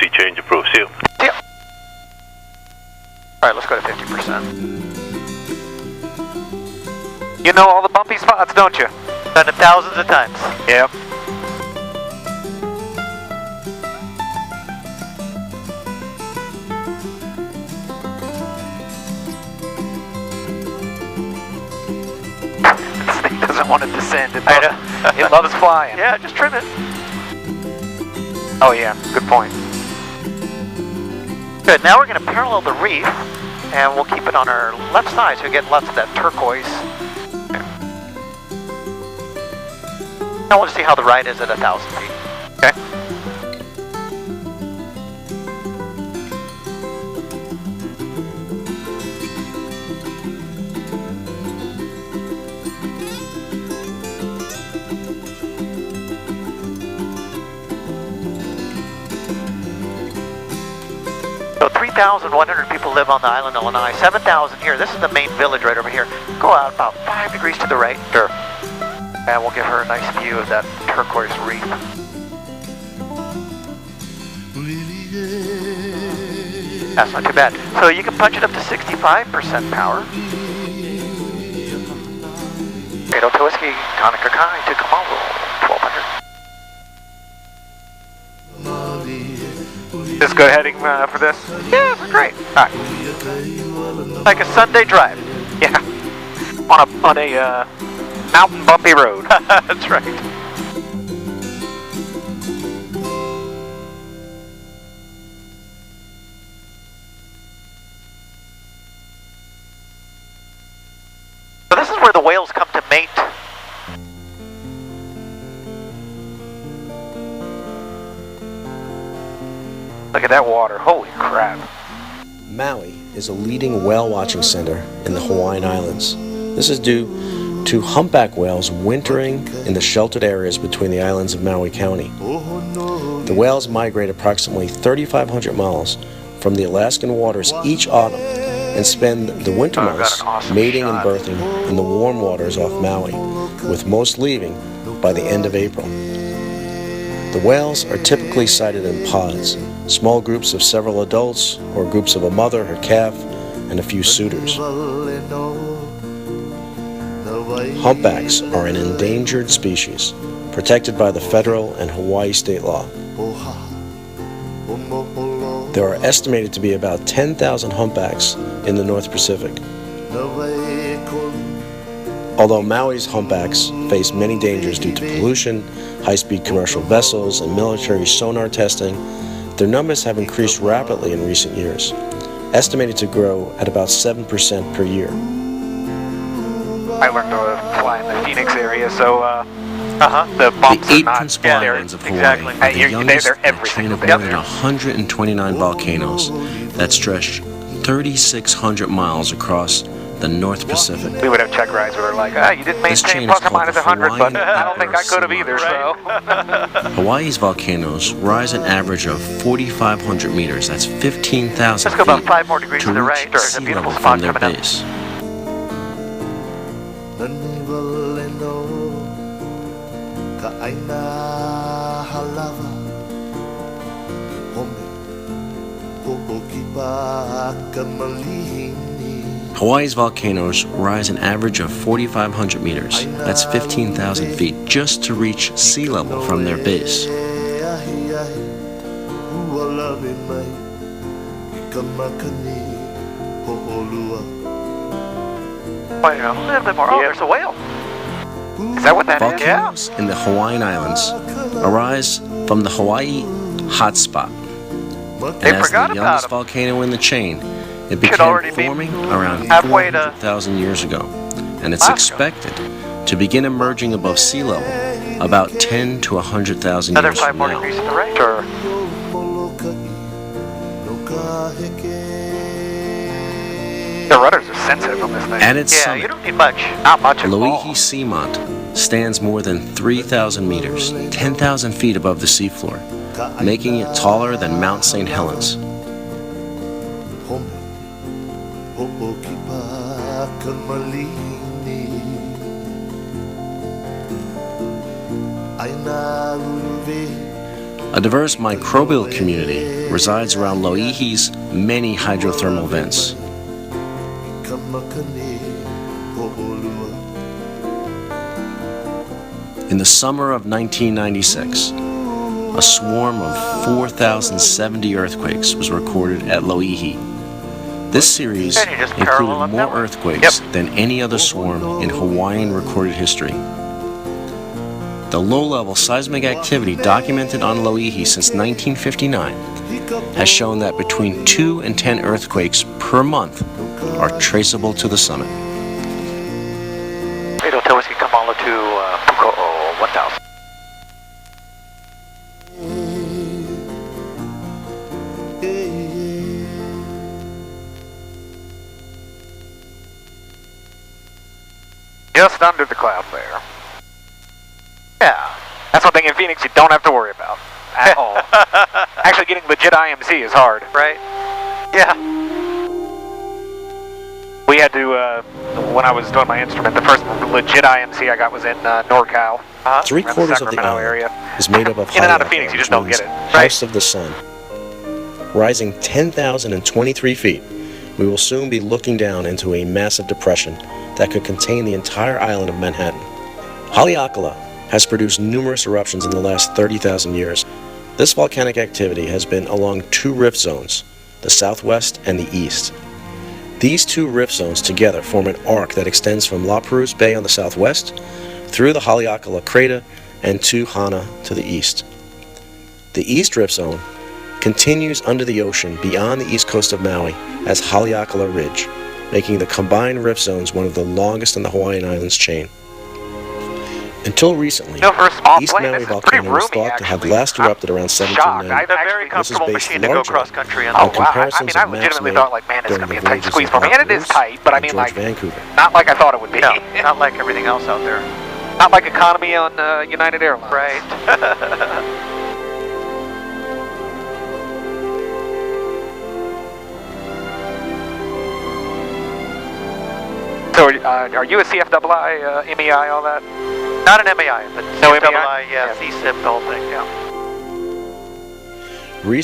frequency change approved. See you. Yep. Alright, let's go to 50%. You know all the bumpy spots, don't you? Done it thousands of times. Yep. This thing doesn't want to descend. It loves flying. Yeah, just trim it. Oh yeah, good point. Good, now we're going to parallel the reef, and we'll keep it on our left side so we get lots of that turquoise. Now we'll just see how the ride is at 1,000 feet. Okay. So 3,100 people live on the island of Lanai, 7,000 here. This is the main village right over here. Go out about 5 degrees to the right. Sure. And we'll give her a nice view of that turquoise reef. That's not too bad. So you can punch it up to 65% power. Great Hotel Whiskey, Tanakakai to Kamalo, 1200. Just go heading for this? Yeah, we're great. Alright. Like a Sunday drive. Yeah. On a mountain bumpy road. That's right. So this is where the whales come to mate. Look at that water, holy crap. Maui is a leading whale watching center in the Hawaiian Islands. This is due to humpback whales wintering in the sheltered areas between the islands of Maui County. The whales migrate approximately 3,500 miles from the Alaskan waters each autumn and spend the winter months mating and birthing in the warm waters off Maui, with most leaving by the end of April. The whales are typically sighted in pods, small groups of several adults or groups of a mother, her calf, and a few suitors. Humpbacks are an endangered species, protected by the federal and Hawaii state law. There are estimated to be about 10,000 humpbacks in the North Pacific. Although Maui's humpbacks face many dangers due to pollution, high-speed commercial vessels, and military sonar testing, their numbers have increased rapidly in recent years, estimated to grow at about 7% per year. I learned to fly in the Phoenix area, so the bumps the 8 are not, principal islands of Hawaii exactly. are the youngest They're in a every chain of single more than 129 volcanoes that stretch 3,600 miles across the North Pacific. We would have check rides where they're like, you didn't maintain plus or minus 100, but I don't think I could have either, so. Hawaii's volcanoes rise an average of 4,500 meters, that's 15,000 Let's go about feet, 5 more degrees to the right. reach There's a sea beautiful level spot from their coming up. base. Hawaii's volcanoes rise an average of 4,500 meters, that's 15,000 feet, just to reach sea level from their base. Wait, a little bit more. Oh, there's a whale. Is that what that is? Volcanoes in the Hawaiian Islands arise from the Hawaii hotspot. And as the youngest volcano in the chain, it began forming around 400,000 years ago, and it's expected to begin emerging above sea level about 10 to 100,000 years from now. Another 5 more degrees to the right? Sure. The rudders are sensitive on this thing. At its summit, you don't need much. Not much at all. Loihi Seamount stands more than 3,000 meters, 10,000 feet above the seafloor, making it taller than Mount St. Helens. A diverse microbial community resides around Loihi's many hydrothermal vents. In the summer of 1996, a swarm of 4,070 earthquakes was recorded at Loihi. This series included more earthquakes than any other swarm in Hawaiian recorded history. The low-level seismic activity documented on Loihi since 1959 has shown that between 2 and 10 earthquakes per month are traceable to the summit. Whiskey Kamala to Puko'o 1000. Just under the cloud there. Yeah. That's one thing in Phoenix you don't have to worry about at all. Actually, getting legit IMC is hard. Right? Yeah. We had to, when I was doing my instrument, the first legit IMC I got was in NorCal. 3/4 of the island area. is made up of in and out of Haleakala, Phoenix, you just which don't means get it. House of the Sun. Rising 10,023 feet, we will soon be looking down into a massive depression that could contain the entire island of Manhattan. Haleakala has produced numerous eruptions in the last 30,000 years. This volcanic activity has been along 2 rift zones, the southwest and the east. These 2 rift zones together form an arc that extends from La Perouse Bay on the southwest, through the Haleakala crater, and to Hana to the east. The east rift zone continues under the ocean beyond the east coast of Maui as Haleakala Ridge, making the combined rift zones one of the longest in the Hawaiian Islands chain. Until recently, for a small East plane, Maui this is volcano pretty was roomy, thought to have actually. last erupted around Shocked. 1790. It's a very comfortable based machine to go largely cross country in. on I mean, comparisons I of maps legitimately made thought, like, man, it's during going to be the a tight voyages squeeze of for me. And it Maui is tight, but I and mean, George like, Vancouver. not like I thought it would be. No, not like everything else out there. Not like economy on United Airlines. Right. So, are you a CFII, MEI, all that? Not an MEI, but No CFII, MEI? yeah, CSIP, the whole thing, yeah.